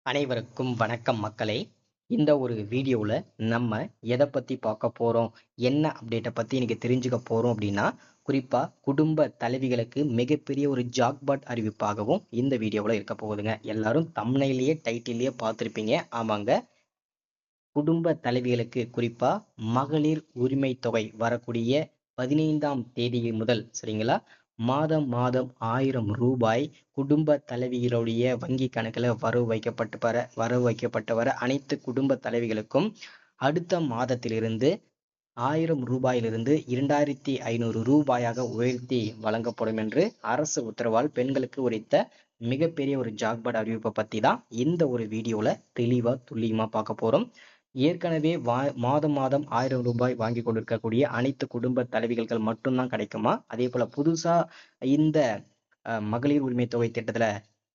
அனைவருக்கும் வணக்கம் மக்களே. இந்த ஒரு வீடியோவில் நம்ம எதை பற்றி பார்க்க போகிறோம், என்ன அப்டேட்டை பற்றி இன்னைக்கு தெரிஞ்சுக்க போகிறோம் அப்படின்னா, குறிப்பாக குடும்ப தலைவிகளுக்கு மிகப்பெரிய ஒரு ஜாக்பாட் அறிவிப்பாகவும் இந்த வீடியோவில் இருக்க போகுதுங்க. எல்லாரும் தம்ப்நெயிலேயே டைட்டிலேயே பார்த்துருப்பீங்க. ஆமாங்க, குடும்ப தலைவிகளுக்கு குறிப்பாக மகளிர் உரிமை தொகை வரக்கூடிய 15ஆம் தேதி முதல் சரிங்களா, மாதம் மாதம் 1000 ரூபாய் குடும்ப தலைவிகளுடைய வங்கி கணக்கில் வரவு வைக்கப்பட்டு வர அனைத்து குடும்ப தலைவிகளுக்கும் அடுத்த மாதத்திலிருந்து 1000 ரூபாயிலிருந்து 2500 ரூபாயாக உயர்த்தி வழங்கப்படும் என்று அரசு உத்தரவால் பெண்களுக்கு உரைத்த மிகப்பெரிய ஒரு ஜாக்பாட் அறிவிப்பை பற்றி தான் இந்த ஒரு வீடியோல தெளிவா துல்லியமா பார்க்க போறோம். ஏற்கனவே மாதம் மாதம் 1000 ரூபாய் வாங்கி கொண்டிருக்கக்கூடிய அனைத்து குடும்ப தலைவிகள் மட்டும்தான் கிடைக்குமா, அதே போல புதுசா இந்த மகளிர் உரிமை தொகை திட்டத்துல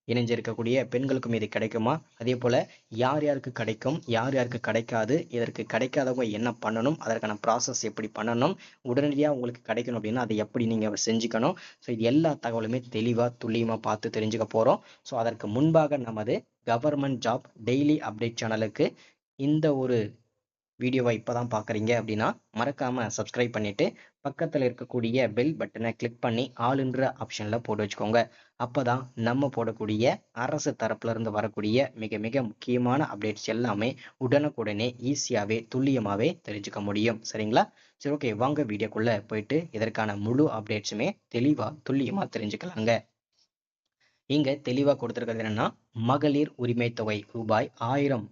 இணைஞ்சிருக்கக்கூடிய பெண்களுக்கும் இது கிடைக்குமா, அதே போல யார் யாருக்கு கிடைக்கும், யார் யாருக்கு கிடைக்காது, இதற்கு கிடைக்காதவங்க என்ன பண்ணணும், அதற்கான ப்ராசஸ் எப்படி பண்ணணும், உடனடியாக உங்களுக்கு கிடைக்கணும் அப்படின்னா அதை எப்படி நீங்க செஞ்சுக்கணும். ஸோ இது எல்லா தகவலுமே தெளிவா துல்லியமா பார்த்து தெரிஞ்சுக்க போறோம். ஸோ அதற்கு முன்பாக நமது கவர்மெண்ட் ஜாப் டெய்லி அப்டேட் சேனலுக்கு இந்த ஒரு வீடியோவை இப்போதான் பார்க்குறீங்க அப்படின்னா மறக்காம சப்ஸ்கிரைப் பண்ணிட்டு பக்கத்தில் இருக்கக்கூடிய பெல் பட்டனை கிளிக் பண்ணி ஆளுன்ற ஆப்ஷன்ல போட்டு வச்சுக்கோங்க. அப்பதான் நம்ம போடக்கூடிய அரசு தரப்புல இருந்து வரக்கூடிய மிக மிக முக்கியமான அப்டேட்ஸ் எல்லாமே உடனுக்குடனே ஈஸியாவே துல்லியமாவே தெரிஞ்சுக்க முடியும். சரிங்களா? சரி, ஓகே, வாங்க வீடியோக்குள்ள போயிட்டு இதற்கான முழு அப்டேட்ஸுமே தெளிவா துல்லியமா தெரிஞ்சுக்கலாங்க. இங்க தெளிவா கொடுத்திருக்கிறது என்னன்னா, மகளிர் உரிமை தொகை ரூபாய் 1000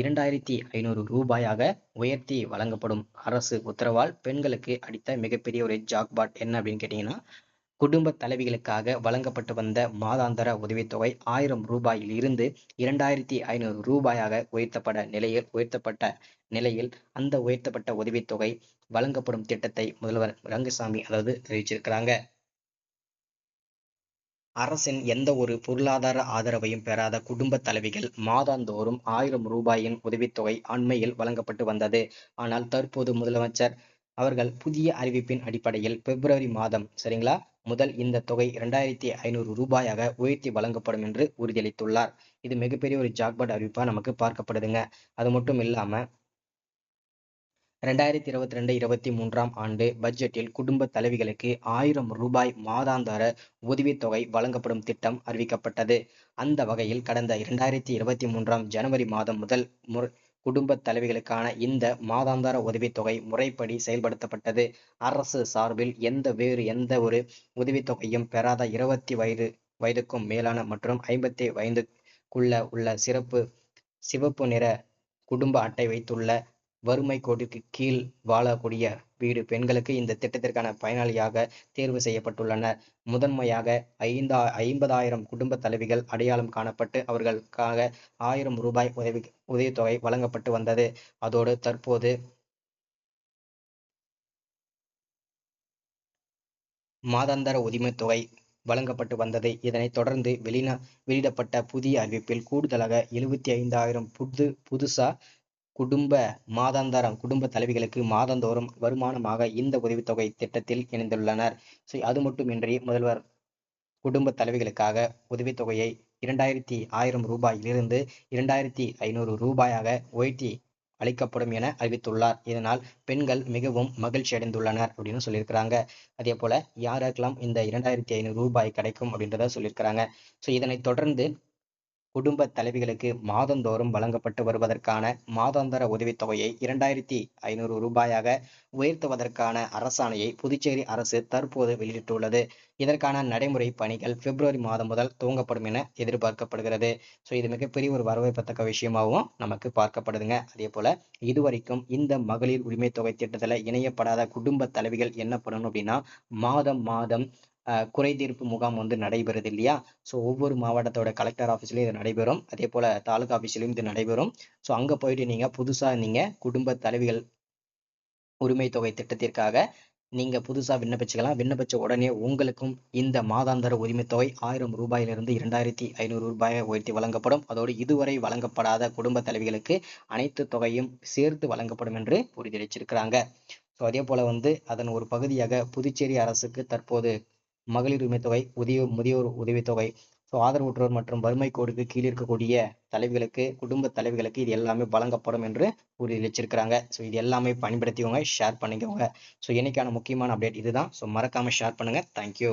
2500 ரூபாயாக உயர்த்தி வழங்கப்படும் அரசு உத்தரவால் பெண்களுக்கு அடித்த மிகப்பெரிய ஒரு ஜாக்பாட் என்ன அப்படின்னு கேட்டீங்கன்னா, குடும்ப தலைவிகளுக்காக வழங்கப்பட்டு வந்த மாதாந்திர உதவித்தொகை 1000 ரூபாயில் இருந்து 2500 ரூபாயாக உயர்த்தப்பட்ட நிலையில் அந்த உயர்த்தப்பட்ட உதவித்தொகை வழங்கப்படும் திட்டத்தை முதல்வர் ரங்கசாமி அறிவிச்சிருக்கிறாங்க. அரசின் எந்த ஒரு பொருளாதார ஆதரவையும் பெறாத குடும்ப தலைவிகள் மாதந்தோறும் 1000 ரூபாயின் உதவித்தொகை அண்மையில் வழங்கப்பட்டு வந்தது. ஆனால் தற்போது முதலமைச்சர் அவர்கள் புதிய அறிவிப்பின் அடிப்படையில் பிப்ரவரி மாதம் சரிங்களா முதல் இந்த தொகை 2500 ரூபாயாக உயர்த்தி வழங்கப்படும் என்று உறுதியளித்துள்ளார். இது மிகப்பெரிய ஒரு ஜாக்பாட் அறிவிப்பா நமக்கு பார்க்கப்படுதுங்க. அது மட்டும் இல்லாம 2022-23ஆம் ஆண்டு பட்ஜெட்டில் குடும்ப தலைவிகளுக்கு 1000 ரூபாய் மாதாந்திர உதவித்தொகை வழங்கப்படும் திட்டம் அறிவிக்கப்பட்டது. அந்த வகையில் கடந்த 2023ஆம் ஜனவரி மாதம் முதல் குடும்ப தலைவிகளுக்கான இந்த மாதாந்திர உதவித்தொகை முறைப்படி செயல்படுத்தப்பட்டது. அரசு சார்பில் வேறு எந்த ஒரு உதவித்தொகையும் பெறாத 20 வயதுக்கும் மேலான மற்றும் 55 வயதுக்குள்ள உள்ள சிவப்பு நிற குடும்ப அட்டை வைத்துள்ள வறுமை கோட்டிற்கு கீழ் வாழக்கூடிய பெண்களுக்கு இந்த திட்டத்திற்கான பயனாளியாக தேர்வு செய்யப்பட்டுள்ளனர். முதன்மையாக 50,000 குடும்ப தலைவிகள் அடையாளம் காணப்பட்டு அவர்களுக்காக 1000 ரூபாய் உதவித்தொகை வழங்கப்பட்டு வந்தது. அதோடு தற்போது மாதாந்திர உரிமைத்தொகை வழங்கப்பட்டு வந்தது. இதனைத் தொடர்ந்து வெளியிடப்பட்ட புதிய அறிவிப்பில் கூடுதலாக 75,000 புதுசா குடும்ப தலைவிகளுக்கு மாதந்தோறும் வருமானமாக இந்த உதவித்தொகை திட்டத்தில் இணைந்துள்ளனர். அது மட்டுமின்றி முதல்வர் குடும்ப தலைவிகளுக்காக உதவித்தொகையை 1000 ரூபாயிலிருந்து 2500 ரூபாயாக உயர்த்தி அளிக்கப்படும் என அறிவித்துள்ளார். இதனால் பெண்கள் மிகவும் மகிழ்ச்சி அடைந்துள்ளனர் அப்படின்னு சொல்லியிருக்கிறாங்க. அதே போல யாருக்கெல்லாம் இந்த 2500 ரூபாய் கிடைக்கும் அப்படின்றத சொல்லியிருக்கிறாங்க. இதனைத் தொடர்ந்து குடும்ப தலைவிகளுக்கு மாதந்தோறும் வழங்கப்பட்டு வருவதற்கான மாதாந்திர உதவித்தொகையை 2500 ரூபாயாக உயர்த்துவதற்கான அரசாணையை புதுச்சேரி அரசு தற்போது வெளியிட்டுள்ளது. இதற்கான நடைமுறை பணிகள் பிப்ரவரி மாதம் முதல் துவங்கப்படும் என எதிர்பார்க்கப்படுகிறது. இது மிகப்பெரிய ஒரு வரவேற்கத்தக்க விஷயமாகவும் நமக்கு பார்க்கப்படுதுங்க. அதே போல இதுவரைக்கும் இந்த மகளிர் உரிமை தொகை திட்டத்துல இணையப்படாத குடும்ப தலைவிகள் என்ன பண்ணணும் அப்படின்னா, மாதம் மாதம் குறைதீர்ப்பு முகாம் நடைபெறுது இல்லையா. ஒவ்வொரு மாவட்டத்தோட கலெக்டர் ஆஃபீஸ்லயும் இது நடைபெறும். அதே போல தாலுகா ஆஃபீஸ்லயும் இது நடைபெறும். அங்க போயிட்டு நீங்க புதுசா குடும்ப தலைவிகள் உரிமை தொகை திட்டத்திற்காக நீங்க புதுசா விண்ணப்பிச்சுக்கலாம். விண்ணப்பிச்ச உடனே உங்களுக்கும் இந்த மாதாந்திர உரிமை தொகை 1000 ரூபாயிலிருந்து 2500 ரூபாயை உயர்த்தி வழங்கப்படும். அதோடு இதுவரை வழங்கப்படாத குடும்ப தலைவிகளுக்கு அனைத்து தொகையும் சேர்த்து வழங்கப்படும் என்று உறுதியளிச்சிருக்கிறாங்க. அதே போல அதன் ஒரு பகுதியாக புதுச்சேரி அரசுக்கு தற்போது மகளிர் உரிமை தொகை, முதியோர் உதவித்தொகை ஸோ ஆதரவற்றோர் மற்றும் வறுமை கோடுக்கு கீழே இருக்கக்கூடிய தலைவிகளுக்கு, குடும்ப தலைவிகளுக்கு இது எல்லாமே வழங்கப்படும் என்று உறுதியளிச்சிருக்கிறாங்க. ஸோ இது எல்லாமே பயன்படுத்திக்கோங்க, ஷேர் பண்ணிக்கோங்க. ஸோ இன்னைக்கான முக்கியமான அப்டேட் இதுதான். ஸோ மறக்காம ஷேர் பண்ணுங்க. தேங்க்யூ.